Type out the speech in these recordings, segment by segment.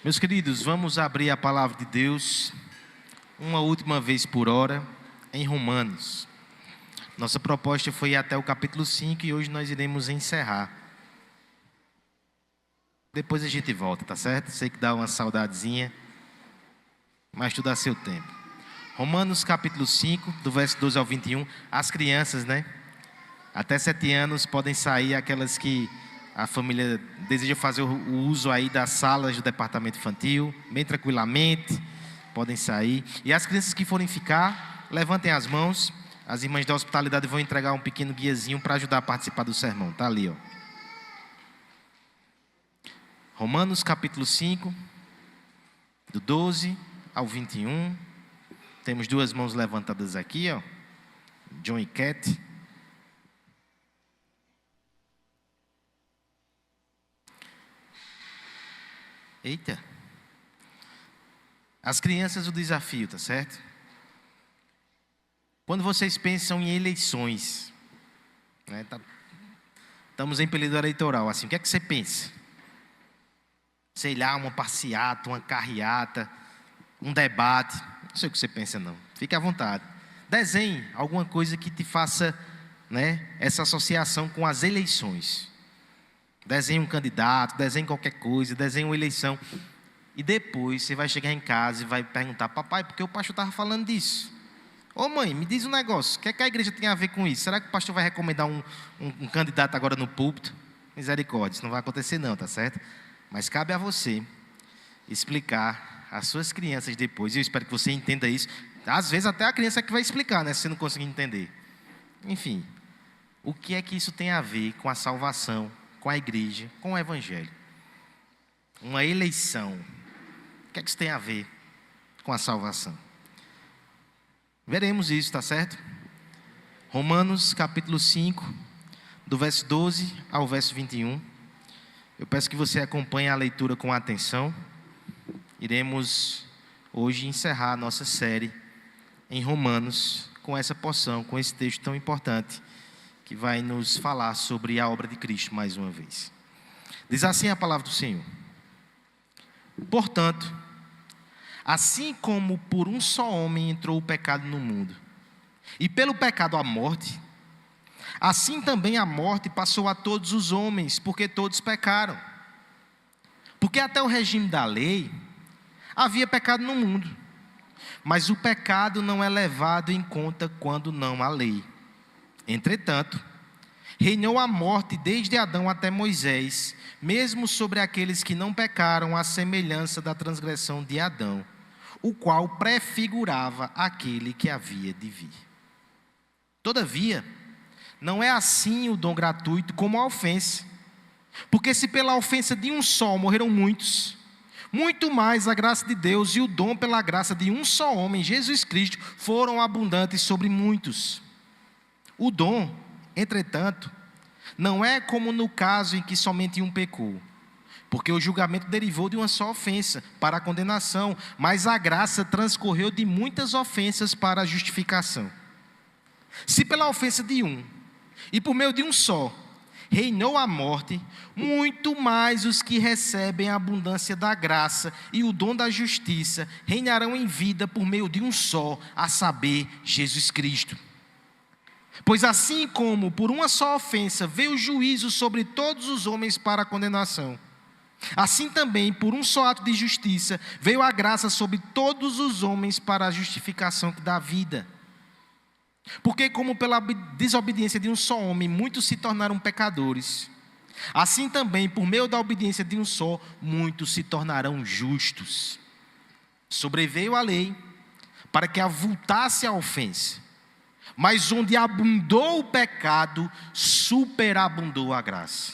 Meus queridos, vamos abrir a palavra de Deus uma última vez por hora em Romanos. Nossa proposta foi ir até o capítulo 5 e hoje nós iremos encerrar. Depois a gente volta, tá certo? Sei que dá uma saudadezinha, mas tudo a seu tempo. Romanos capítulo 5, do verso 12 ao 21. As crianças, até 7 anos podem sair, aquelas que a família deseja fazer o uso aí das salas do departamento infantil, bem tranquilamente, podem sair. E as crianças que forem ficar, levantem as mãos. As irmãs da hospitalidade vão entregar um pequeno guiazinho para ajudar a participar do sermão. Está ali, ó. Romanos capítulo 5, do 12 ao 21. Temos 2 mãos levantadas aqui, ó. John e Cat. Eita. As crianças, o desafio, tá certo? Quando vocês pensam em eleições, estamos em período eleitoral, assim, o que é que você pensa? Sei lá, uma passeata, uma carreata, um debate, não sei o que você pensa não, fique à vontade. Desenhe alguma coisa que te faça, essa associação com as eleições. Desenhe um candidato, desenhe qualquer coisa, desenhe uma eleição. E depois você vai chegar em casa e vai perguntar: papai, por que o pastor estava falando disso? Ô mãe, me diz um negócio, o que é que a igreja tem a ver com isso? Será que o pastor vai recomendar um candidato agora no púlpito? Misericórdia, isso não vai acontecer não, tá certo? Mas cabe a você explicar às suas crianças depois, e eu espero que você entenda isso. Às vezes até a criança é que vai explicar, se você não conseguir entender. Enfim, o que é que isso tem a ver com a salvação, com a igreja, com o evangelho? Uma eleição. O que é que isso tem a ver com a salvação? Veremos isso, tá certo? Romanos capítulo 5, do verso 12 ao verso 21. Eu peço que você acompanhe a leitura com atenção. Iremos hoje encerrar a nossa série em Romanos com essa porção, com esse texto tão importante, que vai nos falar sobre a obra de Cristo mais uma vez. Diz assim a palavra do Senhor: portanto, assim como por um só homem entrou o pecado no mundo, e pelo pecado a morte, assim também a morte passou a todos os homens, porque todos pecaram. Porque até o regime da lei havia pecado no mundo, mas o pecado não é levado em conta quando não há lei. Entretanto, reinou a morte desde Adão até Moisés, mesmo sobre aqueles que não pecaram, à semelhança da transgressão de Adão, o qual prefigurava aquele que havia de vir. Todavia, não é assim o dom gratuito como a ofensa. Porque se pela ofensa de um só morreram muitos, muito mais a graça de Deus e o dom pela graça de um só homem, Jesus Cristo, foram abundantes sobre muitos. O dom, entretanto, não é como no caso em que somente um pecou, porque o julgamento derivou de uma só ofensa para a condenação, mas a graça transcorreu de muitas ofensas para a justificação. Se pela ofensa de um, e por meio de um só, reinou a morte, muito mais os que recebem a abundância da graça e o dom da justiça reinarão em vida por meio de um só, a saber, Jesus Cristo. Pois assim como por uma só ofensa veio o juízo sobre todos os homens para a condenação, assim também por um só ato de justiça veio a graça sobre todos os homens para a justificação que dá vida. Porque como pela desobediência de um só homem muitos se tornaram pecadores, assim também por meio da obediência de um só muitos se tornarão justos. Sobreveio a lei para que avultasse a ofensa, mas onde abundou o pecado, superabundou a graça,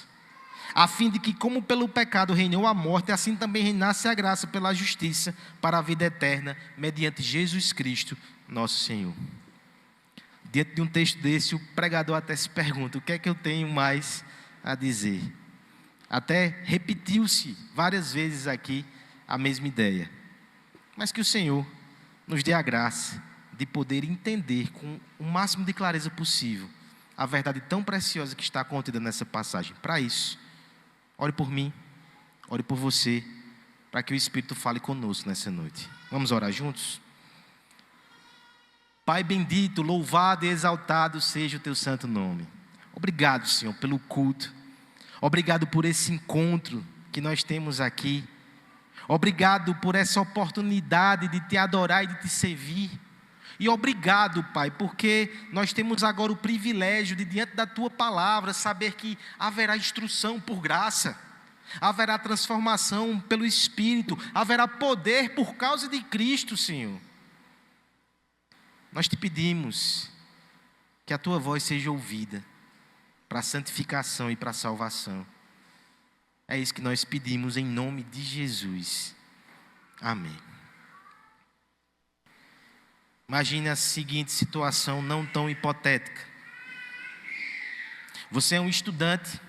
a fim de que como pelo pecado reinou a morte, assim também reinasse a graça pela justiça para a vida eterna, mediante Jesus Cristo, nosso Senhor. Diante de um texto desse, o pregador até se pergunta: o que é que eu tenho mais a dizer? Até repetiu-se várias vezes aqui a mesma ideia. Mas que o Senhor nos dê a graça de poder entender com o máximo de clareza possível a verdade tão preciosa que está contida nessa passagem. Para isso, ore por mim, ore por você, para que o Espírito fale conosco nessa noite. Vamos orar juntos? Pai bendito, louvado e exaltado seja o teu santo nome. Obrigado, Senhor, pelo culto. Obrigado por esse encontro que nós temos aqui. Obrigado por essa oportunidade de te adorar e de te servir. E obrigado, Pai, porque nós temos agora o privilégio de, diante da Tua palavra, saber que haverá instrução por graça, haverá transformação pelo Espírito, haverá poder por causa de Cristo, Senhor. Nós te pedimos que a Tua voz seja ouvida para a santificação e para a salvação. É isso que nós pedimos em nome de Jesus. Amém. Imagine a seguinte situação não tão hipotética. Você é um estudante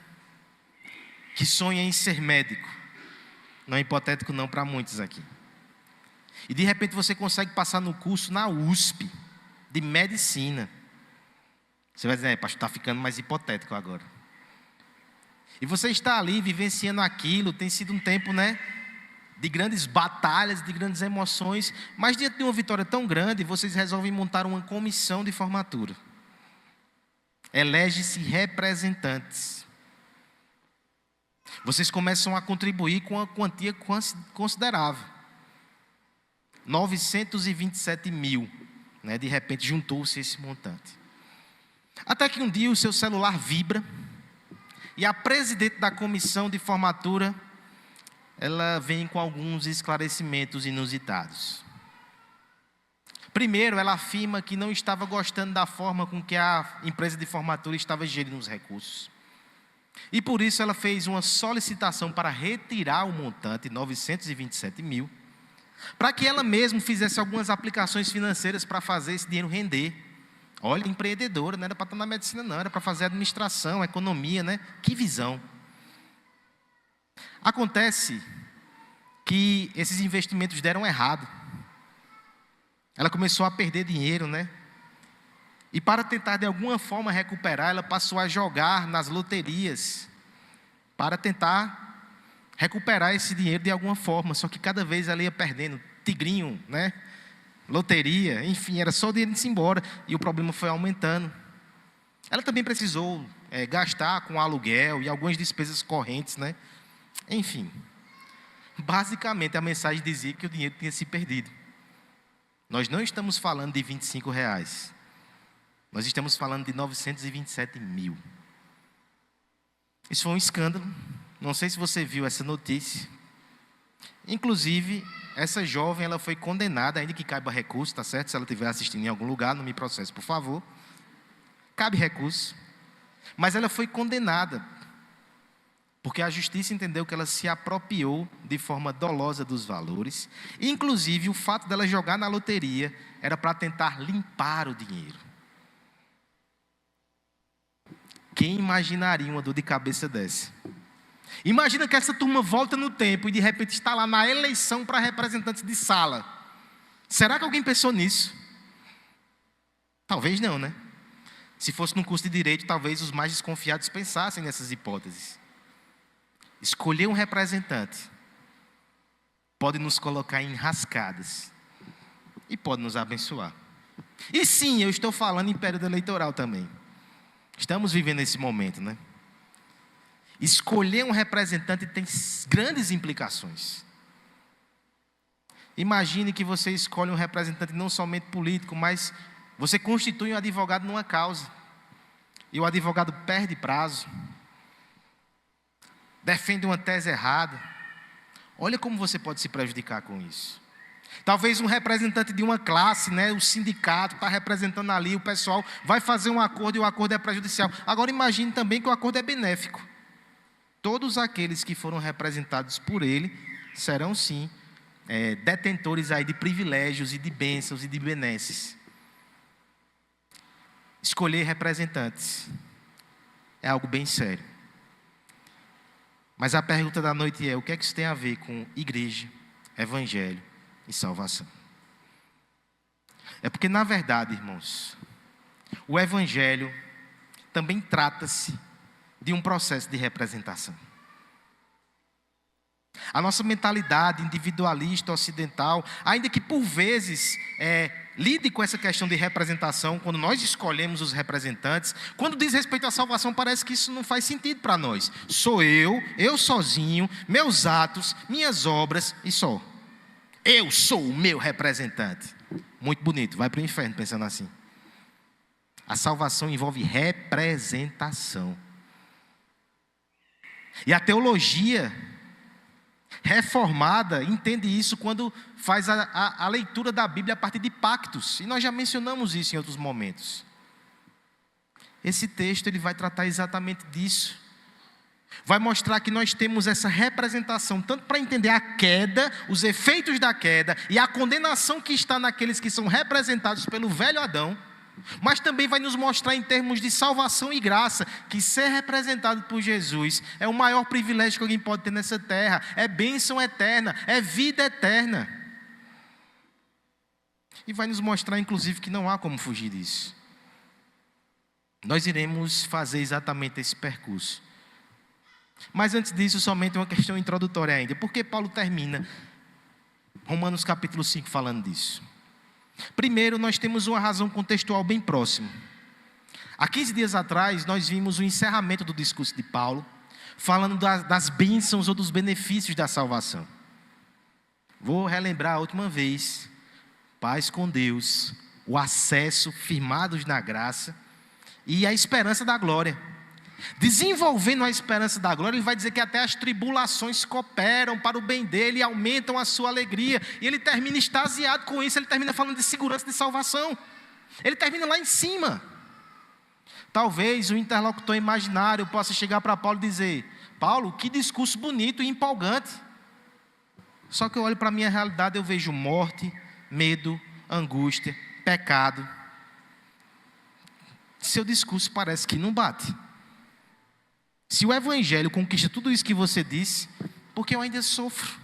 que sonha em ser médico. Não é hipotético não para muitos aqui. E de repente você consegue passar no curso na USP de medicina. Você vai dizer, pastor, está ficando mais hipotético agora. E você está ali vivenciando aquilo, tem sido um tempo, de grandes batalhas, de grandes emoções, mas diante de uma vitória tão grande, vocês resolvem montar uma comissão de formatura. Elege-se representantes. Vocês começam a contribuir com uma quantia considerável. 927 mil, de repente juntou-se esse montante. Até que um dia o seu celular vibra, e a presidente da comissão de formatura, ela vem com alguns esclarecimentos inusitados. Primeiro, ela afirma que não estava gostando da forma com que a empresa de formatura estava gerindo os recursos. E por isso ela fez uma solicitação para retirar o montante, 927 mil, para que ela mesma fizesse algumas aplicações financeiras para fazer esse dinheiro render. Olha, empreendedora, não era para estar na medicina não, era para fazer administração, economia, Que visão. Acontece que esses investimentos deram errado. Ela começou a perder dinheiro, E para tentar de alguma forma recuperar, ela passou a jogar nas loterias, para tentar recuperar esse dinheiro de alguma forma, só que cada vez ela ia perdendo, tigrinho, loteria, enfim, era só o dinheiro indo embora, e o problema foi aumentando. Ela também precisou gastar com aluguel e algumas despesas correntes, Enfim, basicamente a mensagem dizia que o dinheiro tinha se perdido. Nós não estamos falando de R$ 25, nós estamos falando de 927 mil. Isso foi um escândalo, não sei se você viu essa notícia. Inclusive, essa jovem, ela foi condenada, ainda que caiba recurso, tá certo? Se ela estiver assistindo em algum lugar, não me processe, por favor. Cabe recurso. Mas ela foi condenada, porque a justiça entendeu que ela se apropriou de forma dolosa dos valores. Inclusive, o fato dela jogar na loteria era para tentar limpar o dinheiro. Quem imaginaria uma dor de cabeça dessa? Imagina que essa turma volta no tempo e de repente está lá na eleição para representantes de sala. Será que alguém pensou nisso? Talvez não, Se fosse num curso de direito, talvez os mais desconfiados pensassem nessas hipóteses. Escolher um representante pode nos colocar em enrascadas e pode nos abençoar. E sim, eu estou falando em período eleitoral também. Estamos vivendo esse momento, Escolher um representante tem grandes implicações. Imagine que você escolhe um representante não somente político, mas você constitui um advogado numa causa. E o advogado perde prazo. Defende uma tese errada. Olha como você pode se prejudicar com isso. Talvez um representante de uma classe, o sindicato está representando ali, o pessoal vai fazer um acordo e o acordo é prejudicial. Agora imagine também que o acordo é benéfico. Todos aqueles que foram representados por ele serão sim detentores aí de privilégios e de bênçãos e de benesses. Escolher representantes é algo bem sério. Mas a pergunta da noite é: o que é que isso tem a ver com igreja, evangelho e salvação? É porque, na verdade, irmãos, o evangelho também trata-se de um processo de representação. A nossa mentalidade individualista, ocidental, ainda que por vezes lide com essa questão de representação, quando nós escolhemos os representantes, quando diz respeito à salvação, parece que isso não faz sentido para nós. Sou eu sozinho, meus atos, minhas obras e só. Eu sou o meu representante. Muito bonito, vai para o inferno pensando assim. A salvação envolve representação. E a teologia reformada entende isso quando faz a leitura da Bíblia a partir de pactos. E nós já mencionamos isso em outros momentos. Esse texto ele vai tratar exatamente disso. Vai mostrar que nós temos essa representação, tanto para entender a queda, os efeitos da queda e a condenação que está naqueles que são representados pelo velho Adão, mas também vai nos mostrar em termos de salvação e graça, que ser representado por Jesus é o maior privilégio que alguém pode ter nessa terra, é bênção eterna, é vida eterna. E vai nos mostrar inclusive que não há como fugir disso. Nós iremos fazer exatamente esse percurso. Mas antes disso, somente uma questão introdutória ainda. Por que Paulo termina Romanos capítulo 5 falando disso? Primeiro, nós temos uma razão contextual bem próxima. Há 15 dias atrás, nós vimos o encerramento do discurso de Paulo, falando das bênçãos ou dos benefícios da salvação. Vou relembrar a última vez: paz com Deus, o acesso firmados na graça e a esperança da glória. Desenvolvendo a esperança da glória, ele vai dizer que até as tribulações cooperam para o bem dele e aumentam a sua alegria. E ele termina extasiado com isso, ele termina falando de segurança de salvação. Ele termina lá em cima. Talvez o interlocutor imaginário possa chegar para Paulo e dizer: Paulo, que discurso bonito e empolgante. Só que eu olho para a minha realidade, eu vejo morte, medo, angústia, pecado. Seu discurso parece que não bate. Se o evangelho conquista tudo isso que você disse, porque eu ainda sofro.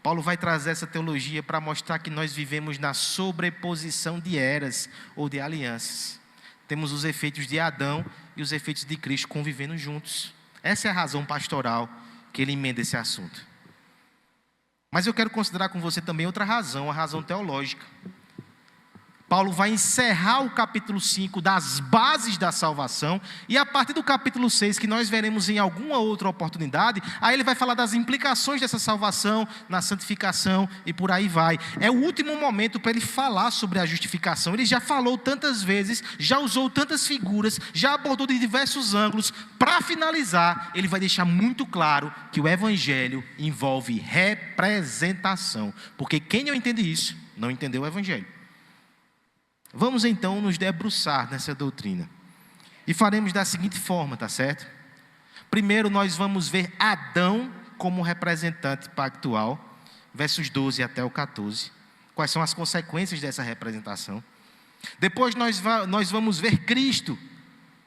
Paulo vai trazer essa teologia para mostrar que nós vivemos na sobreposição de eras ou de alianças. Temos os efeitos de Adão e os efeitos de Cristo convivendo juntos. Essa é a razão pastoral que ele emenda esse assunto. Mas eu quero considerar com você também outra razão, a razão teológica. Paulo vai encerrar o capítulo 5 das bases da salvação, e a partir do capítulo 6, que nós veremos em alguma outra oportunidade, aí ele vai falar das implicações dessa salvação, na santificação e por aí vai. É o último momento para ele falar sobre a justificação. Ele já falou tantas vezes, já usou tantas figuras, já abordou de diversos ângulos. Para finalizar, ele vai deixar muito claro que o evangelho envolve representação, porque quem não entende isso, não entendeu o evangelho. Vamos então nos debruçar nessa doutrina. E faremos da seguinte forma, tá certo? Primeiro nós vamos ver Adão como representante pactual, versos 12 até o 14. Quais são as consequências dessa representação. Depois nós vamos ver Cristo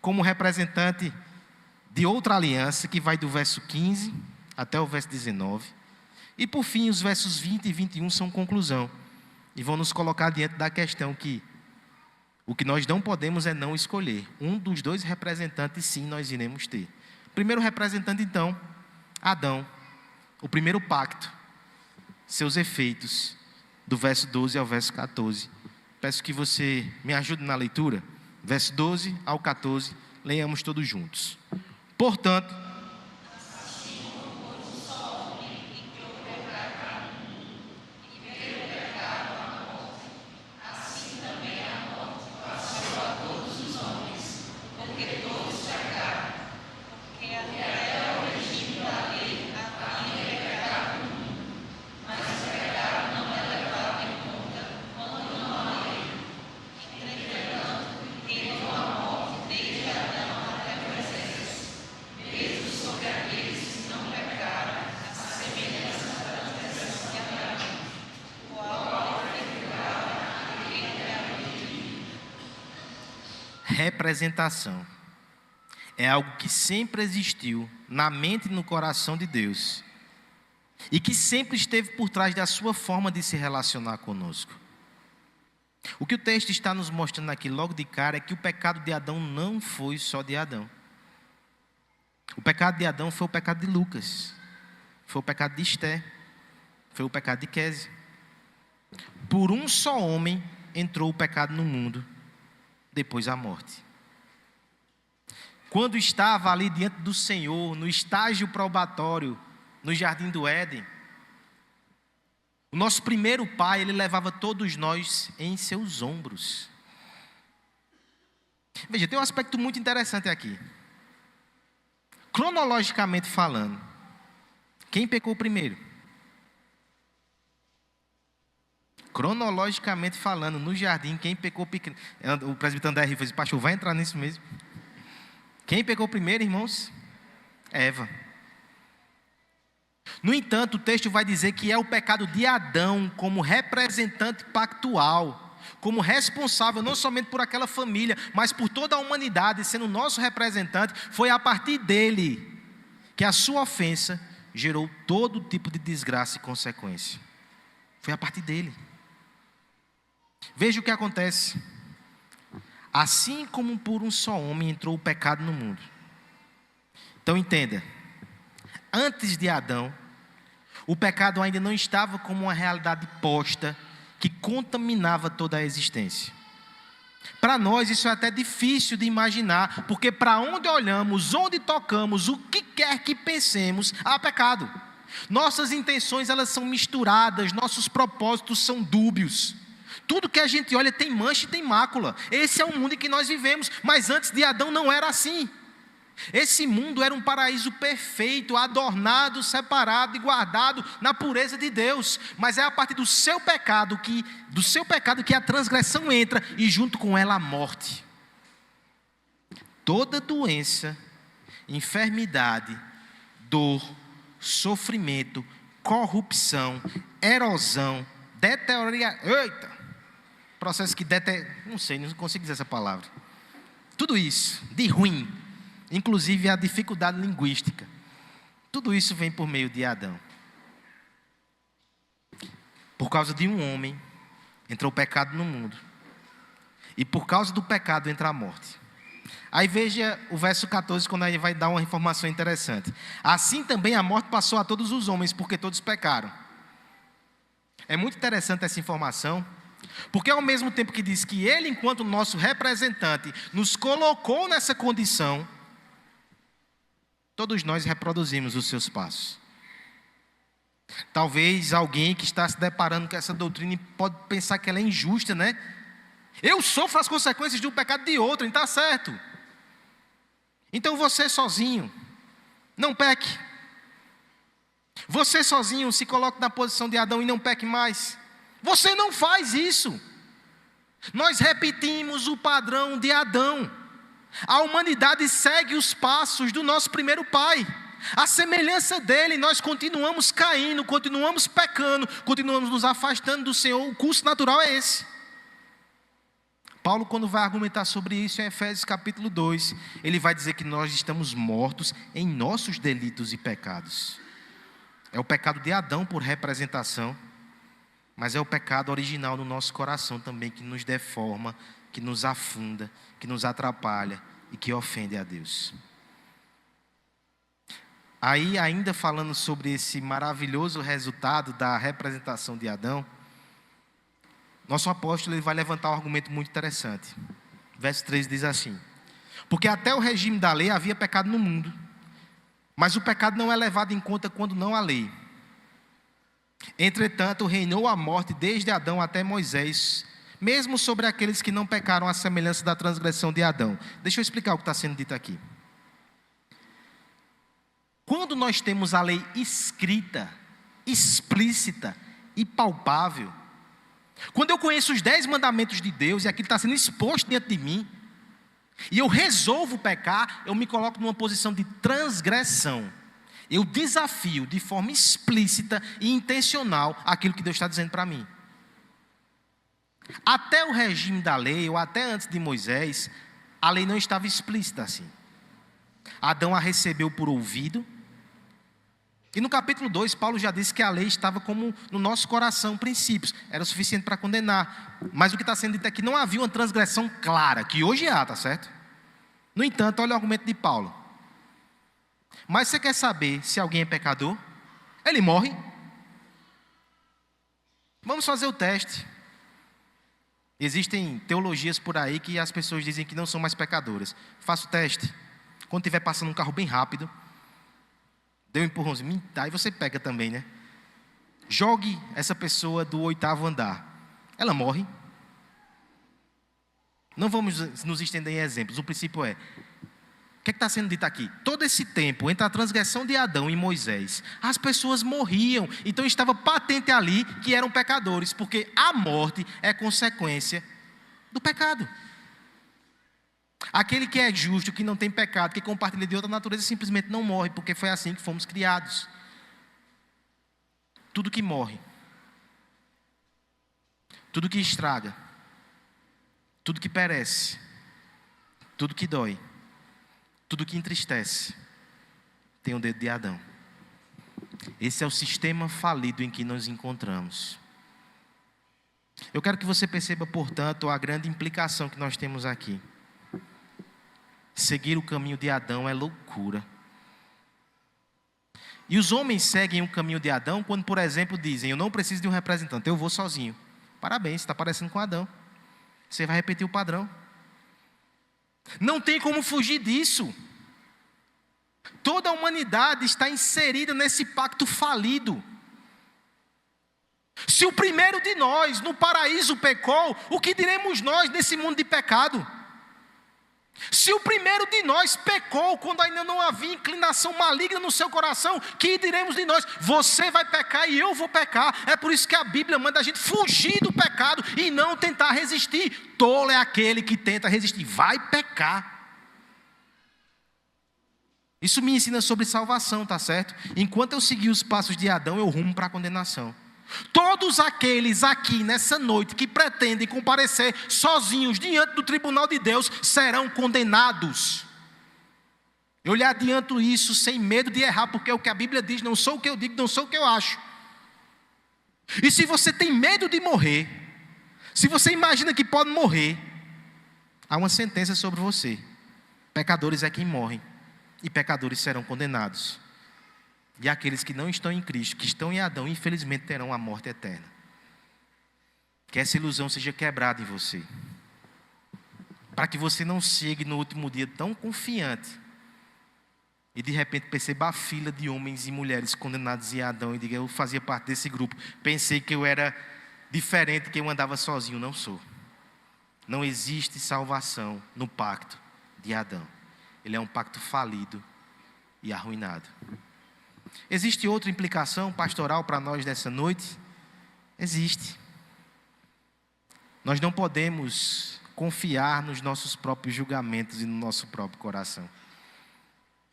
como representante de outra aliança, que vai do verso 15 até o verso 19. E por fim, os versos 20 e 21 são conclusão. E vão nos colocar diante da questão que o que nós não podemos é não escolher. Um dos dois representantes, sim, nós iremos ter. Primeiro representante, então, Adão. O primeiro pacto. Seus efeitos, do verso 12 ao verso 14. Peço que você me ajude na leitura. Verso 12 ao 14, leiamos todos juntos. Portanto, representação é algo que sempre existiu na mente e no coração de Deus e que sempre esteve por trás da sua forma de se relacionar conosco. O que o texto está nos mostrando aqui logo de cara é que o pecado de Adão não foi só de Adão. O pecado de Adão foi o pecado de Lucas. Foi o pecado de Esté. Foi o pecado de Quésia. Por um só homem entrou o pecado no mundo, depois a morte. Quando estava ali diante do Senhor, no estágio probatório, no jardim do Éden, o nosso primeiro pai, ele levava todos nós em seus ombros. Veja, tem um aspecto muito interessante aqui. Cronologicamente falando, quem pecou primeiro? Cronologicamente falando, no jardim, quem pecou primeiro? O presbítero André Rifas disse, pastor, vai entrar nisso mesmo? Quem pecou primeiro, irmãos? Eva. No entanto, o texto vai dizer que é o pecado de Adão como representante pactual, como responsável não somente por aquela família, mas por toda a humanidade, sendo nosso representante. Foi a partir dele que a sua ofensa gerou todo tipo de desgraça e consequência. Foi a partir dele. Veja o que acontece. Assim como por um só homem entrou o pecado no mundo. Então entenda, antes de Adão, o pecado ainda não estava como uma realidade posta que contaminava toda a existência. Para nós isso é até difícil de imaginar, porque para onde olhamos, onde tocamos, o que quer que pensemos, há pecado. Nossas intenções elas são misturadas, nossos propósitos são dúbios. Tudo que a gente olha tem mancha e tem mácula. Esse é o mundo em que nós vivemos, mas antes de Adão não era assim. Esse mundo era um paraíso perfeito, adornado, separado e guardado na pureza de Deus. Mas é a partir do seu pecado que a transgressão entra e junto com ela a morte. Toda doença, enfermidade, dor, sofrimento, corrupção, erosão, processo que não consigo dizer essa palavra. Tudo isso de ruim, inclusive a dificuldade linguística, tudo isso vem por meio de Adão. Por causa de um homem, entrou o pecado no mundo. E por causa do pecado entra a morte. Aí veja o verso 14, quando aí vai dar uma informação interessante. Assim também a morte passou a todos os homens, porque todos pecaram. É muito interessante essa informação, porque ao mesmo tempo que diz que ele, enquanto nosso representante, nos colocou nessa condição, todos nós reproduzimos os seus passos. Talvez alguém que está se deparando com essa doutrina pode pensar que ela é injusta, né? Eu sofro as consequências de um pecado de outro, não está certo. Então você sozinho, não peque. Você sozinho se coloque na posição de Adão e não peque mais. Você não faz isso. Nós repetimos o padrão de Adão. A humanidade segue os passos do nosso primeiro pai. A semelhança dele, nós continuamos caindo, continuamos pecando, continuamos nos afastando do Senhor. O curso natural é esse. Paulo, quando vai argumentar sobre isso em Efésios capítulo 2, ele vai dizer que nós estamos mortos em nossos delitos e pecados. É o pecado de Adão por representação, mas é o pecado original no nosso coração também, que nos deforma, que nos afunda, que nos atrapalha e que ofende a Deus. Aí, ainda falando sobre esse maravilhoso resultado da representação de Adão, nosso apóstolo ele vai levantar um argumento muito interessante. Verso 3 diz assim: porque até o regime da lei havia pecado no mundo, mas o pecado não é levado em conta quando não há lei. Entretanto, reinou a morte desde Adão até Moisés, mesmo sobre aqueles que não pecaram à semelhança da transgressão de Adão. Deixa eu explicar o que está sendo dito aqui. Quando nós temos a lei escrita, explícita e palpável, quando eu conheço os 10 mandamentos de Deus e aquilo está sendo exposto diante de mim, e eu resolvo pecar, eu me coloco numa posição de transgressão. Eu desafio de forma explícita e intencional aquilo que Deus está dizendo para mim. Até o regime da lei, ou até antes de Moisés, a lei não estava explícita assim. Adão a recebeu por ouvido. E no capítulo 2, Paulo já disse que a lei estava como no nosso coração, princípios. Era o suficiente para condenar. Mas o que está sendo dito é que não havia uma transgressão clara, que hoje há, tá certo? No entanto, olha o argumento de Paulo. Mas você quer saber se alguém é pecador? Ele morre. Vamos fazer o teste. Existem teologias por aí que as pessoas dizem que não são mais pecadoras. Faça o teste. Quando estiver passando um carro bem rápido, dê um empurrãozinho, aí você pega também, né? Jogue essa pessoa do 8º andar. Ela morre. Não vamos nos estender em exemplos. O princípio é: o que está sendo dito aqui? Todo esse tempo, entre a transgressão de Adão e Moisés, as pessoas morriam. Então estava patente ali que eram pecadores, porque a morte é consequência do pecado. Aquele que é justo, que não tem pecado, que compartilha de outra natureza, simplesmente não morre, porque foi assim que fomos criados. Tudo que morre, tudo que estraga, tudo que perece, tudo que dói, tudo que entristece, tem o dedo de Adão. Esse é o sistema falido em que nos encontramos. Eu quero que você perceba, portanto, a grande implicação que nós temos aqui. Seguir o caminho de Adão é loucura. E os homens seguem o caminho de Adão quando, por exemplo, dizem: eu não preciso de um representante, eu vou sozinho. Parabéns, está parecendo com Adão. Você vai repetir o padrão. Não tem como fugir disso. Toda a humanidade está inserida nesse pacto falido. Se o primeiro de nós no paraíso pecou, o que diremos nós nesse mundo de pecado? Se o primeiro de nós pecou quando ainda não havia inclinação maligna no seu coração, que diremos de nós? Você vai pecar e eu vou pecar. É por isso que a Bíblia manda a gente fugir do pecado e não tentar resistir. Tolo é aquele que tenta resistir. Vai pecar. Isso me ensina sobre salvação, tá certo? Enquanto eu seguir os passos de Adão, eu rumo para a condenação. Todos aqueles aqui nessa noite que pretendem comparecer sozinhos diante do tribunal de Deus serão condenados. Eu lhe adianto isso sem medo de errar, porque é o que a Bíblia diz, não sou o que eu digo, não sou o que eu acho. E se você tem medo de morrer, se você imagina que pode morrer, há uma sentença sobre você: pecadores é quem morrem, e pecadores serão condenados. E aqueles que não estão em Cristo, que estão em Adão, infelizmente terão a morte eterna. Que essa ilusão seja quebrada em você, para que você não chegue no último dia tão confiante e de repente perceba a fila de homens e mulheres condenados em Adão e diga: eu fazia parte desse grupo, pensei que eu era diferente, que eu andava sozinho. Não sou. Não existe salvação no pacto de Adão. Ele é um pacto falido e arruinado. Existe outra implicação pastoral para nós nessa noite? Existe. Nós não podemos confiar nos nossos próprios julgamentos e no nosso próprio coração.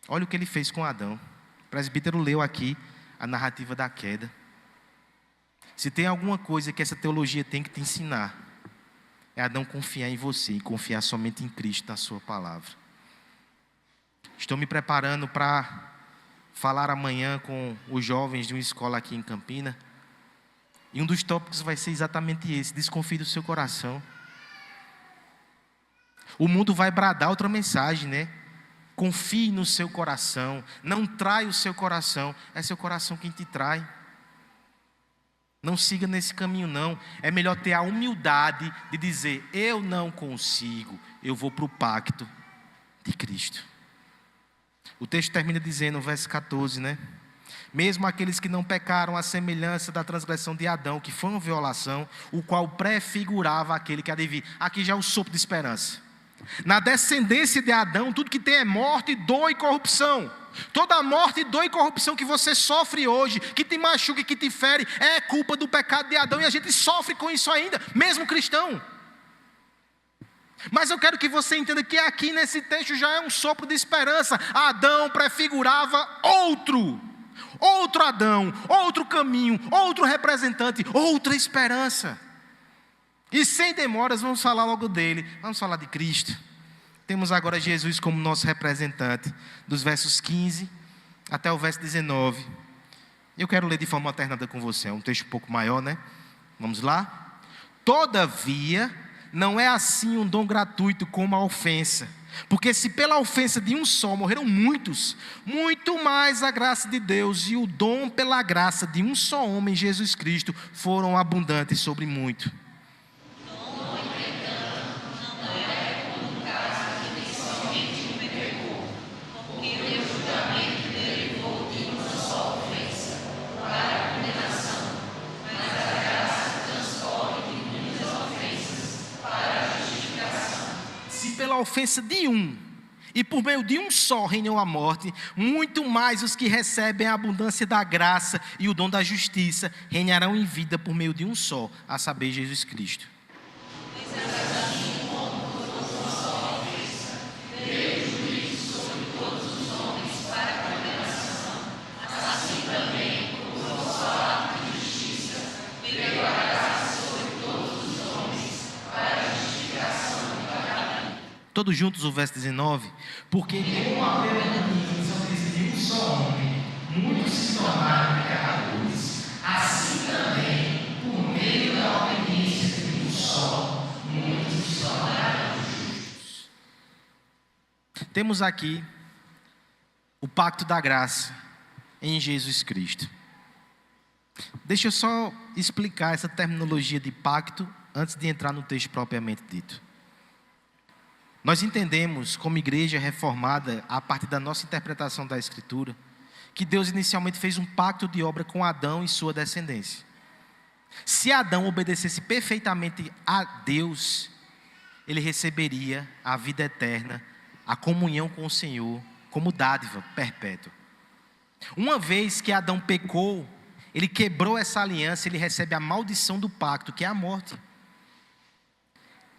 Olha o que ele fez com Adão. O presbítero leu aqui a narrativa da queda. Se tem alguma coisa que essa teologia tem que te ensinar, é Adão confiar em você e confiar somente em Cristo, na sua palavra. Estou me preparando para falar amanhã com os jovens de uma escola aqui em Campina. E um dos tópicos vai ser exatamente esse: desconfie do seu coração. O mundo vai bradar outra mensagem, né? Confie no seu coração. Não trai o seu coração. É seu coração quem te trai. Não siga nesse caminho, não. É melhor ter a humildade de dizer: eu não consigo, eu vou para o pacto de Cristo. O texto termina dizendo, no verso 14, né? Mesmo aqueles que não pecaram à semelhança da transgressão de Adão, que foi uma violação, o qual prefigurava aquele que há de vir. Aqui já é o sopro de esperança. Na descendência de Adão, tudo que tem é morte, dor e corrupção. Toda a morte, dor e corrupção que você sofre hoje, que te machuca e que te fere, é culpa do pecado de Adão, e a gente sofre com isso ainda, mesmo cristão. Mas eu quero que você entenda que aqui nesse texto já é um sopro de esperança. Adão prefigurava outro Adão, outro caminho, outro representante, outra esperança. E sem demoras vamos falar logo dele, vamos falar de Cristo. Temos agora Jesus como nosso representante, dos versos 15 até o verso 19. Eu quero ler de forma alternada com você, é um texto um pouco maior, né? Vamos lá? Todavia, Não é assim um dom gratuito como a ofensa. Porque se pela ofensa de um só morreram muitos, muito mais a graça de Deus e o dom pela graça de um só homem, Jesus Cristo, foram abundantes sobre muito. Pela ofensa de um, e por meio de um só reinou a morte, muito mais os que recebem a abundância da graça e o dom da justiça reinarão em vida por meio de um só, a saber, Jesus Cristo. Todos juntos o verso 19, porque como a obediência de um só homem, muitos se tornaram pecadores, assim também, por meio da obediência de um só, muitos se tornaram justos. Temos aqui o pacto da graça em Jesus Cristo. Deixa eu só explicar essa terminologia de pacto antes de entrar no texto propriamente dito. Nós entendemos, como igreja reformada, a partir da nossa interpretação da Escritura, que Deus inicialmente fez um pacto de obra com Adão e sua descendência. Se Adão obedecesse perfeitamente a Deus, ele receberia a vida eterna, a comunhão com o Senhor, como dádiva perpétua. Uma vez que Adão pecou, ele quebrou essa aliança, ele recebe a maldição do pacto, que é a morte.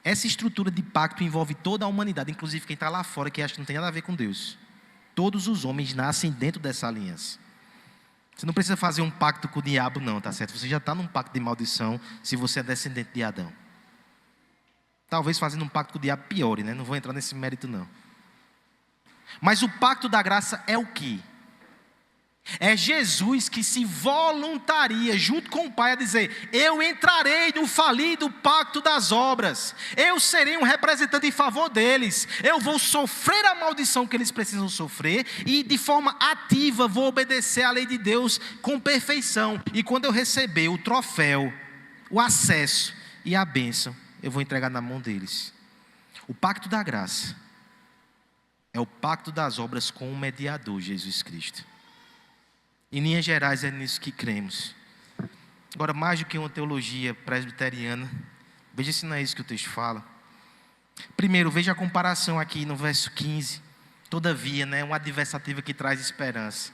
Essa estrutura de pacto envolve toda a humanidade, inclusive quem está lá fora, que acha que não tem nada a ver com Deus. Todos os homens nascem dentro dessa aliança. Você não precisa fazer um pacto com o diabo não, tá certo? Você já está num pacto de maldição, se você é descendente de Adão. Talvez fazendo um pacto com o diabo piore, né? Não vou entrar nesse mérito não. Mas o pacto da graça é o quê? É Jesus que se voluntaria junto com o Pai a dizer: eu entrarei no falido pacto das obras, eu serei um representante em favor deles, eu vou sofrer a maldição que eles precisam sofrer e de forma ativa vou obedecer à lei de Deus com perfeição, e quando eu receber o troféu, o acesso e a bênção, eu vou entregar na mão deles. O pacto da graça é o pacto das obras com o mediador, Jesus Cristo. Em linhas gerais é nisso que cremos. Agora, mais do que uma teologia presbiteriana, veja se não é isso que o texto fala. Primeiro, veja a comparação aqui no verso 15. Todavia, um adversativo que traz esperança.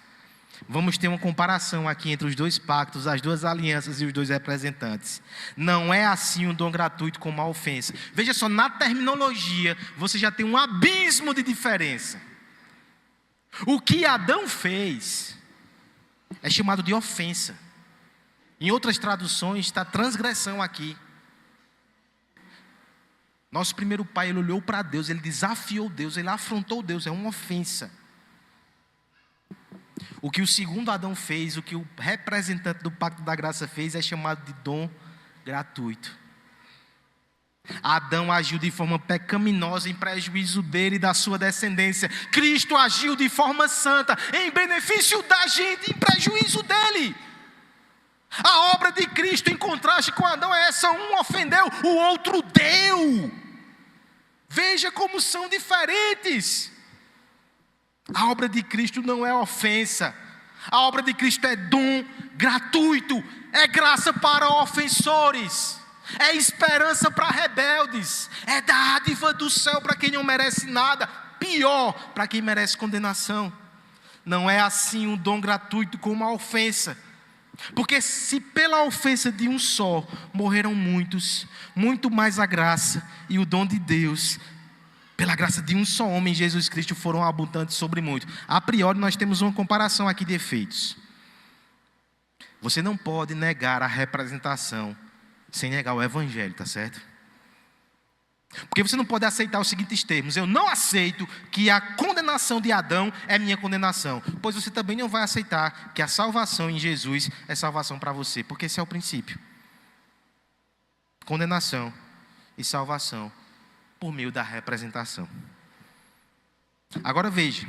Vamos ter uma comparação aqui entre os dois pactos, as duas alianças e os dois representantes. Não é assim um dom gratuito como a ofensa. Veja só, na terminologia, você já tem um abismo de diferença. O que Adão fez é chamado de ofensa. Em outras traduções está transgressão aqui. Nosso primeiro pai, ele olhou para Deus, ele desafiou Deus, ele afrontou Deus, é uma ofensa. O que o segundo Adão fez, o que o representante do pacto da graça fez, é chamado de dom gratuito. Adão agiu de forma pecaminosa em prejuízo dele e da sua descendência. Cristo agiu de forma santa em benefício da gente, em prejuízo dele. A obra de Cristo, em contraste com Adão, é essa: um ofendeu, o outro deu. Veja como são diferentes. A obra de Cristo não é ofensa. A obra de Cristo é dom gratuito, é graça para ofensores, é esperança para rebeldes, é dádiva do céu para quem não merece nada, pior, para quem merece condenação. Não é assim um dom gratuito como a ofensa. Porque se pela ofensa de um só morreram muitos, muito mais a graça e o dom de Deus, pela graça de um só homem, Jesus Cristo, foram abundantes sobre muito. A priori nós temos uma comparação aqui de efeitos. Você não pode negar a representação sem negar o evangelho, tá certo? Porque você não pode aceitar os seguintes termos: eu não aceito que a condenação de Adão é minha condenação, pois você também não vai aceitar que a salvação em Jesus é salvação para você, porque esse é o princípio. Condenação e salvação por meio da representação. Agora veja,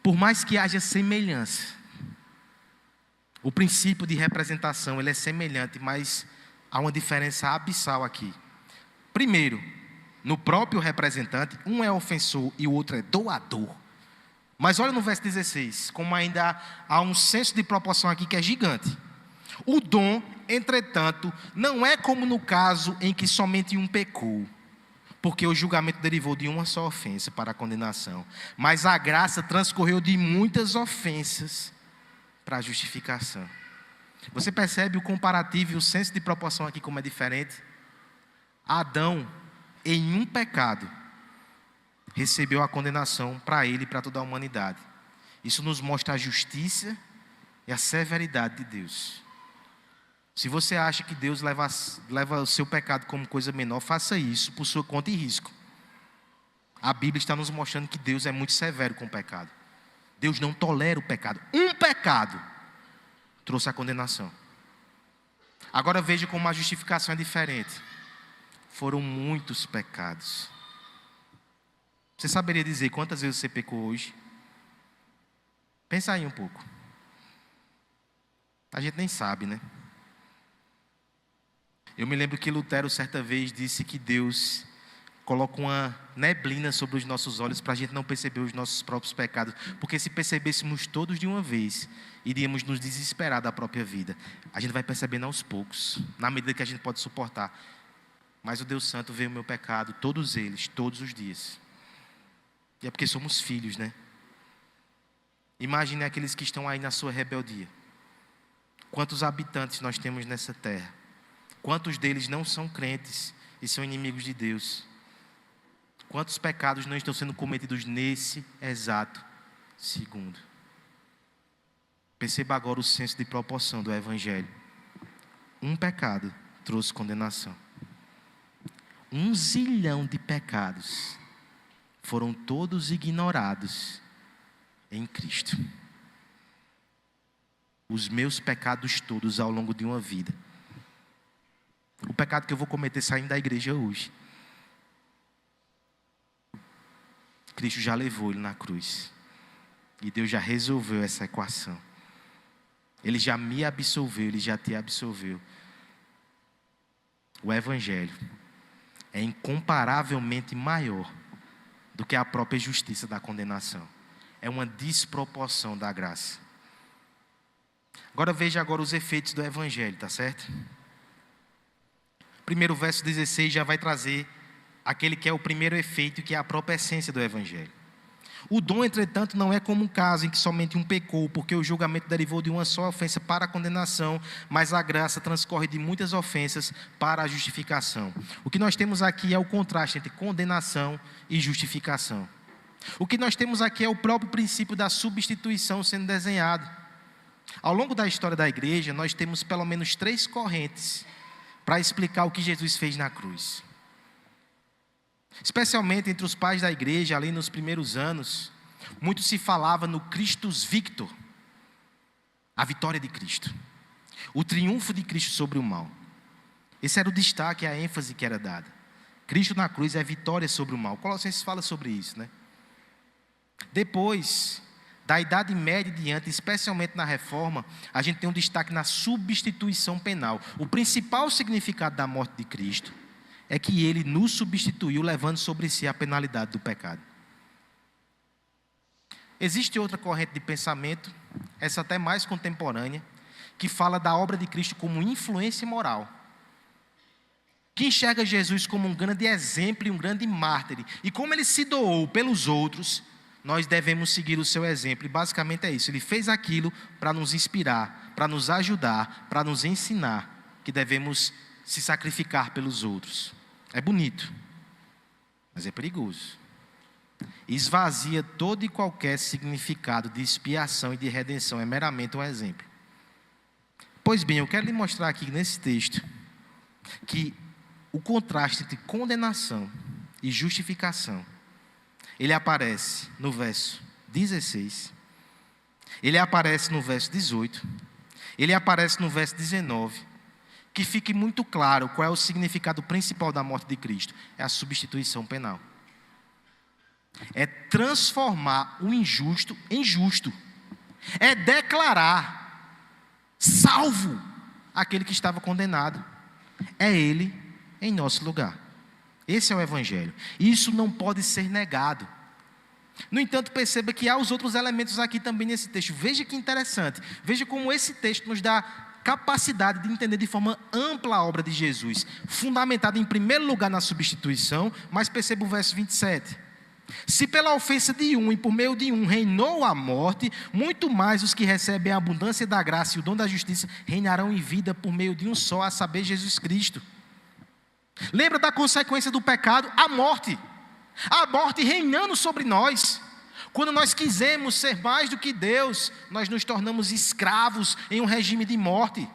por mais que haja semelhança, o princípio de representação ele é semelhante, mas há uma diferença abissal aqui. Primeiro, no próprio representante, um é ofensor e o outro é doador. Mas olha no verso 16, como ainda há um senso de proporção aqui que é gigante. O dom, entretanto, não é como no caso em que somente um pecou, porque o julgamento derivou de uma só ofensa para a condenação. Mas a graça transcorreu de muitas ofensas para a justificação. Você percebe o comparativo e o senso de proporção aqui como é diferente? Adão, em um pecado, recebeu a condenação para ele e para toda a humanidade. Isso nos mostra a justiça e a severidade de Deus. Se você acha que Deus leva o seu pecado como coisa menor, faça isso por sua conta e risco. A Bíblia está nos mostrando que Deus é muito severo com o pecado. Deus não tolera o pecado. Um pecado trouxe a condenação. Agora veja como a justificação é diferente. Foram muitos pecados. Você saberia dizer quantas vezes você pecou hoje? Pensa aí um pouco. A gente nem sabe, né? Eu me lembro que Lutero certa vez disse que Deus coloca uma neblina sobre os nossos olhos para a gente não perceber os nossos próprios pecados. Porque se percebêssemos todos de uma vez, iríamos nos desesperar da própria vida. A gente vai percebendo aos poucos, na medida que a gente pode suportar. Mas o Deus Santo vê o meu pecado, todos eles, todos os dias. E é porque somos filhos, né? Imagine aqueles que estão aí na sua rebeldia. Quantos habitantes nós temos nessa terra? Quantos deles não são crentes e são inimigos de Deus? Quantos pecados não estão sendo cometidos nesse exato segundo? Perceba agora o senso de proporção do Evangelho. Um pecado trouxe condenação. 1 zilhão de pecados foram todos ignorados em Cristo. Os meus pecados todos ao longo de uma vida. O pecado que eu vou cometer saindo da igreja hoje, Cristo já levou ele na cruz. E Deus já resolveu essa equação. Ele já me absolveu, ele já te absolveu. O Evangelho é incomparavelmente maior do que a própria justiça da condenação. É uma desproporção da graça. Agora veja agora os efeitos do Evangelho, tá certo? Primeiro verso 16 já vai trazer aquele que é o primeiro efeito, que é a própria essência do Evangelho. O dom, entretanto, não é como um caso em que somente um pecou, porque o julgamento derivou de uma só ofensa para a condenação, mas a graça transcorre de muitas ofensas para a justificação. O que nós temos aqui é o contraste entre condenação e justificação. O que nós temos aqui é o próprio princípio da substituição sendo desenhado. Ao longo da história da igreja, nós temos pelo menos 3 correntes para explicar o que Jesus fez na cruz. Especialmente entre os pais da igreja, ali nos primeiros anos, muito se falava no Christus Victor, a vitória de Cristo, o triunfo de Cristo sobre o mal. Esse era o destaque, a ênfase que era dada. Cristo na cruz é a vitória sobre o mal. Colossenses fala sobre isso, né? Depois, da Idade Média e diante, especialmente na Reforma, a gente tem um destaque na substituição penal. O principal significado da morte de Cristo é que ele nos substituiu, levando sobre si a penalidade do pecado. Existe outra corrente de pensamento, essa até mais contemporânea, que fala da obra de Cristo como influência moral, que enxerga Jesus como um grande exemplo e um grande mártir, e como ele se doou pelos outros, nós devemos seguir o seu exemplo, e basicamente é isso. Ele fez aquilo para nos inspirar, para nos ajudar, para nos ensinar que devemos se sacrificar pelos outros. É bonito, mas é perigoso. Esvazia todo e qualquer significado de expiação e de redenção, é meramente um exemplo. Pois bem, eu quero lhe mostrar aqui nesse texto que o contraste entre condenação e justificação, ele aparece no verso 16, ele aparece no verso 18, ele aparece no verso 19, que fique muito claro qual é o significado principal da morte de Cristo. É a substituição penal. É transformar o injusto em justo. É declarar salvo aquele que estava condenado. É Ele em nosso lugar. Esse é o Evangelho. Isso não pode ser negado. No entanto, perceba que há os outros elementos aqui também nesse texto. Veja que interessante. Veja como esse texto nos dá capacidade de entender de forma ampla a obra de Jesus, fundamentada em primeiro lugar na substituição, mas perceba o verso 27. Se pela ofensa de um e por meio de um reinou a morte, muito mais os que recebem a abundância da graça e o dom da justiça reinarão em vida por meio de um só, a saber, Jesus Cristo. Lembra da consequência do pecado? A morte. A morte reinando sobre nós. Quando nós quisemos ser mais do que Deus, nós nos tornamos escravos em um regime de morte.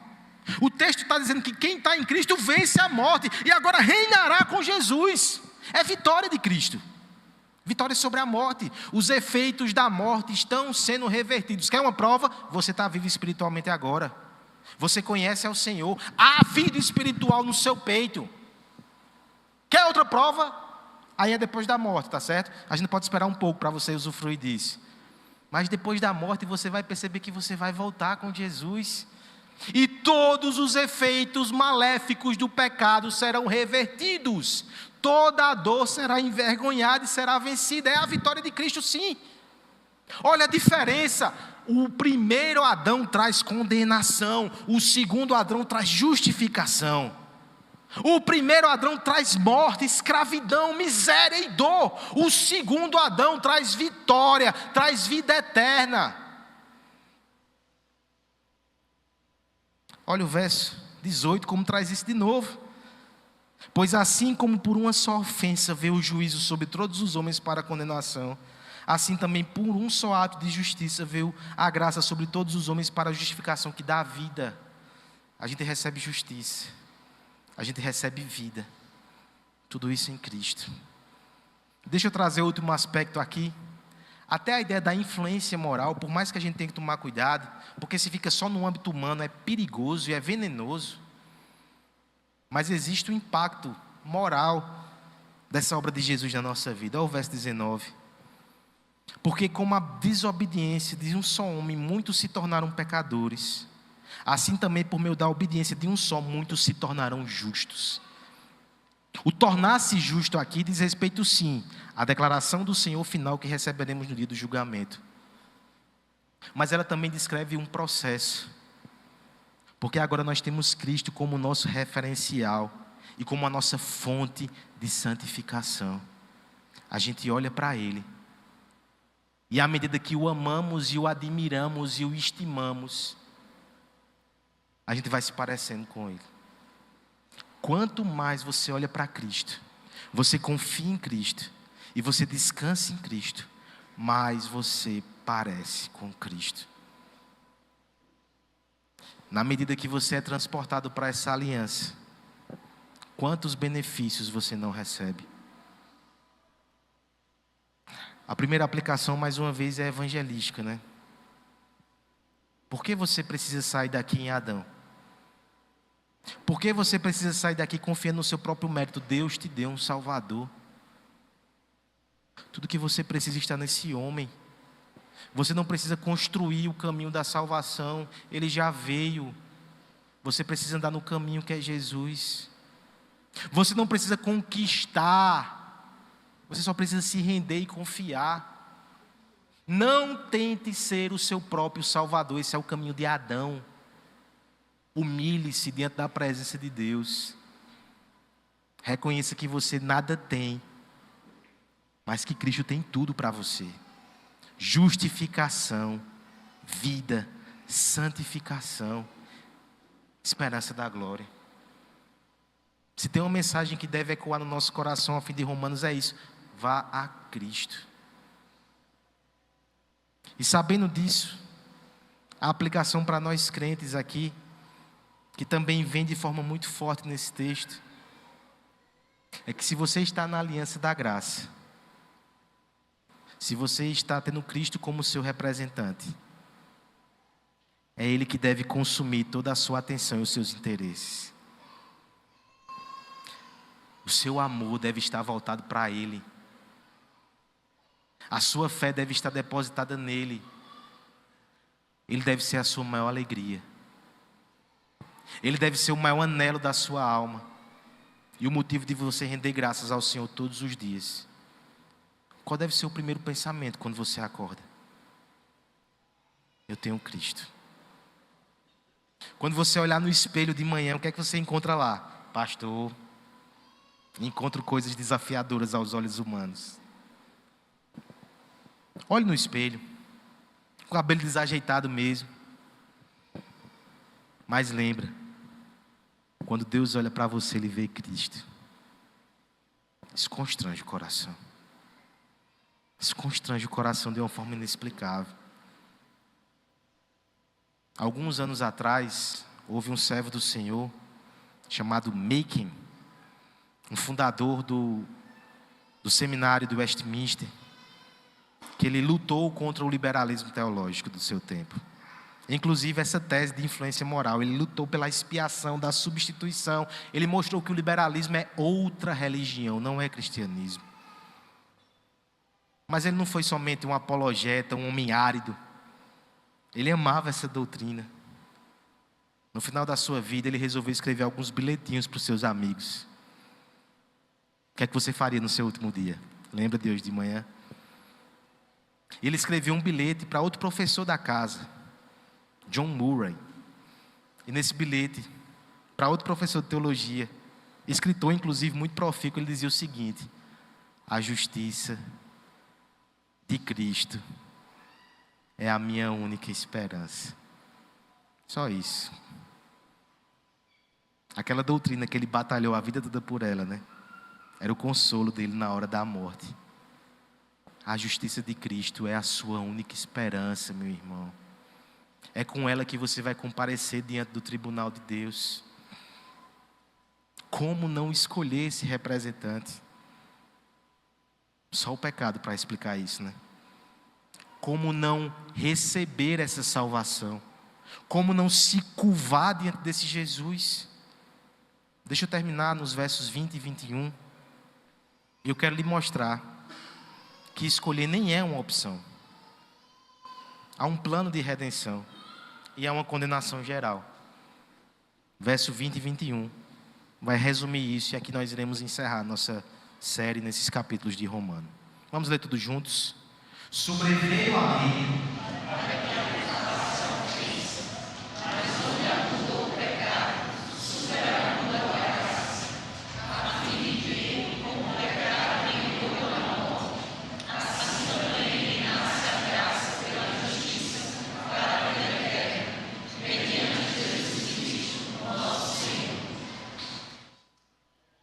O texto está dizendo que quem está em Cristo vence a morte e agora reinará com Jesus. É vitória de Cristo. Vitória sobre a morte. Os efeitos da morte estão sendo revertidos. Quer uma prova? Você está vivo espiritualmente agora. Você conhece ao Senhor. Há vida espiritual no seu peito. Quer outra prova? Aí é depois da morte, tá certo? A gente pode esperar um pouco para você usufruir disso. Mas depois da morte você vai perceber que você vai voltar com Jesus. E todos os efeitos maléficos do pecado serão revertidos. Toda a dor será envergonhada e será vencida. É a vitória de Cristo, sim. Olha a diferença. O primeiro Adão traz condenação. O segundo Adão traz justificação. O primeiro Adão traz morte, escravidão, miséria e dor. O segundo Adão traz vitória, traz vida eterna. Olha o verso 18, como traz isso de novo. Pois assim como por uma só ofensa veio o juízo sobre todos os homens para a condenação, assim também por um só ato de justiça veio a graça sobre todos os homens para a justificação que dá a vida. A gente recebe justiça. A gente recebe vida. Tudo isso em Cristo. Deixa eu trazer outro aspecto aqui. Até a ideia da influência moral, por mais que a gente tenha que tomar cuidado, porque se fica só no âmbito humano é perigoso e é venenoso. Mas existe um impacto moral dessa obra de Jesus na nossa vida. Olha o verso 19. Porque como a desobediência de um só homem, muitos se tornaram pecadores. Assim também, por meio da obediência de um só, muitos se tornarão justos. O tornar-se justo aqui diz respeito, sim, à declaração do Senhor final que receberemos no dia do julgamento. Mas ela também descreve um processo. Porque agora nós temos Cristo como nosso referencial e como a nossa fonte de santificação. A gente olha para Ele. E à medida que o amamos e o admiramos e o estimamos, a gente vai se parecendo com Ele. Quanto mais você olha para Cristo, você confia em Cristo e você descansa em Cristo, mais você parece com Cristo. Na medida que você é transportado para essa aliança, quantos benefícios você não recebe? A primeira aplicação, mais uma vez, é evangelística, né? Por que você precisa sair daqui em Adão? Por que você precisa sair daqui confiando no seu próprio mérito? Deus te deu um Salvador. Tudo que você precisa está nesse homem. Você não precisa construir o caminho da salvação. Ele já veio. Você precisa andar no caminho que é Jesus. Você não precisa conquistar. Você só precisa se render e confiar. Não tente ser o seu próprio Salvador. Esse é o caminho de Adão. Humilhe-se diante da presença de Deus. Reconheça que você nada tem, mas que Cristo tem tudo para você. Justificação, vida, santificação, esperança da glória. Se tem uma mensagem que deve ecoar no nosso coração, a fim de Romanos, é isso: vá a Cristo. E sabendo disso, a aplicação para nós crentes aqui, que também vem de forma muito forte nesse texto, é que se você está na aliança da graça, se você está tendo Cristo como seu representante, é Ele que deve consumir toda a sua atenção e os seus interesses. O seu amor deve estar voltado para Ele. A sua fé deve estar depositada nele. Ele deve ser a sua maior alegria. Ele deve ser o maior anelo da sua alma. E o motivo de você render graças ao Senhor todos os dias. Qual deve ser o primeiro pensamento quando você acorda? Eu tenho Cristo. Quando você olhar no espelho de manhã, o que é que você encontra lá? Pastor, encontro coisas desafiadoras aos olhos humanos. Olhe no espelho, com o cabelo desajeitado mesmo. Mas lembra, quando Deus olha para você, Ele vê Cristo. Isso constrange o coração. Isso constrange o coração de uma forma inexplicável. Alguns anos atrás, houve um servo do Senhor, chamado Machen, um fundador do seminário do Westminster, que ele lutou contra o liberalismo teológico do seu tempo. Inclusive essa tese de influência moral, ele lutou pela expiação da substituição. Ele mostrou que o liberalismo é outra religião, não é cristianismo. Mas ele não foi somente um apologeta, um homem árido. Ele amava essa doutrina. No final da sua vida, ele resolveu escrever alguns bilhetinhos para os seus amigos. O que é que você faria no seu último dia? Lembra de hoje de manhã? Ele escreveu um bilhete para outro professor da casa, John Murray. E nesse bilhete, para outro professor de teologia, escritor inclusive muito profícuo, ele dizia o seguinte: a justiça de Cristo é a minha única esperança. Só isso. Aquela doutrina que ele batalhou a vida toda por ela, né? Era o consolo dele na hora da morte. A justiça de Cristo é a sua única esperança, meu irmão. É com ela que você vai comparecer diante do tribunal de Deus. Como não escolher esse representante? Só o pecado para explicar isso, né? Como não receber essa salvação? Como não se curvar diante desse Jesus? Deixa eu terminar nos versos 20 e 21. Eu quero lhe mostrar que escolher nem é uma opção. Há um plano de redenção e há uma condenação geral. Verso 20 e 21 vai resumir isso, e aqui nós iremos encerrar nossa série nesses capítulos de Romano. Vamos ler tudo juntos? Sobreveio a lei.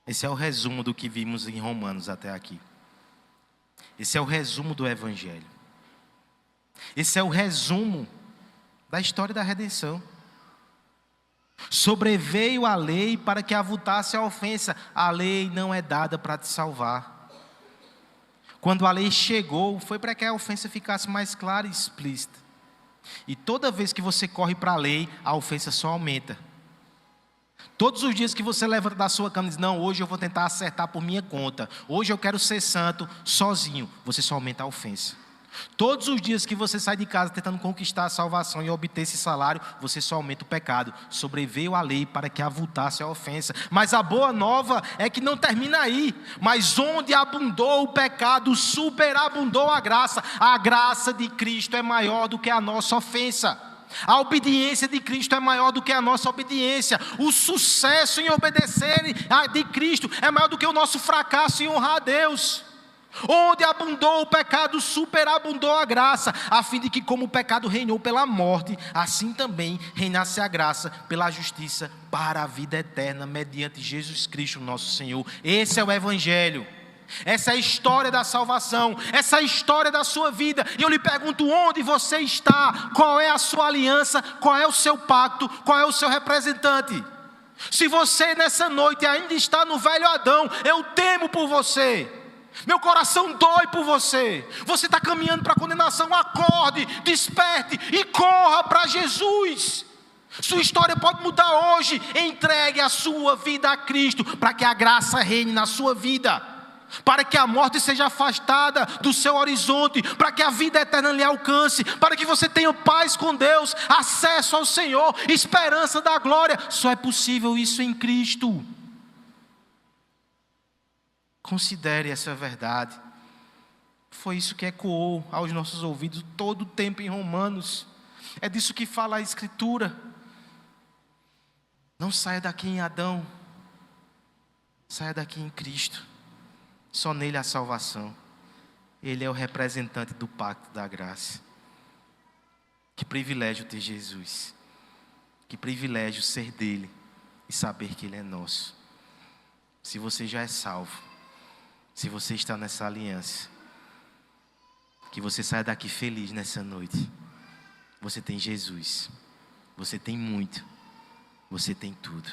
Esse é o resumo do que vimos em Romanos até aqui. Esse é o resumo do Evangelho. Esse é o resumo da história da redenção. Sobreveio a lei para que avultasse a ofensa. A lei não é dada para te salvar. Quando a lei chegou, foi para que a ofensa ficasse mais clara e explícita. E toda vez que você corre para a lei, a ofensa só aumenta. Todos os dias que você levanta da sua cama e diz: não, hoje eu vou tentar acertar por minha conta, hoje eu quero ser santo sozinho, você só aumenta a ofensa. Todos os dias que você sai de casa tentando conquistar a salvação e obter esse salário, você só aumenta o pecado. Sobreveio a lei para que avultasse a ofensa. Mas a boa nova é que não termina aí. Mas onde abundou o pecado, superabundou a graça. A graça de Cristo é maior do que a nossa ofensa. A obediência de Cristo é maior do que a nossa obediência. O sucesso em obedecer a de Cristo é maior do que o nosso fracasso em honrar a Deus. Onde abundou o pecado, superabundou a graça, a fim de que, como o pecado reinou pela morte, assim também reinasse a graça pela justiça para a vida eterna, mediante Jesus Cristo nosso Senhor. Esse é o Evangelho. Essa é a história da salvação, essa é a história da sua vida. E eu lhe pergunto: onde você está? Qual é a sua aliança? Qual é o seu pacto? Qual é o seu representante? Se você nessa noite ainda está no velho Adão, eu temo por você. Meu coração dói por você. Você está caminhando para a condenação. Acorde, desperte e corra para Jesus. Sua história pode mudar hoje. Entregue a sua vida a Cristo, para que a graça reine na sua vida, para que a morte seja afastada do seu horizonte, para que a vida eterna lhe alcance, para que você tenha paz com Deus, acesso ao Senhor, esperança da glória. Só é possível isso em Cristo. Considere essa verdade. Foi isso que ecoou aos nossos ouvidos todo o tempo em Romanos. É disso que fala a Escritura. Não saia daqui em Adão, saia daqui em Cristo. Só nele há salvação. Ele é o representante do pacto da graça. Que privilégio ter Jesus. Que privilégio ser dele e saber que ele é nosso. Se você já é salvo, se você está nessa aliança, que você saia daqui feliz nessa noite. Você tem Jesus. Você tem muito. Você tem tudo.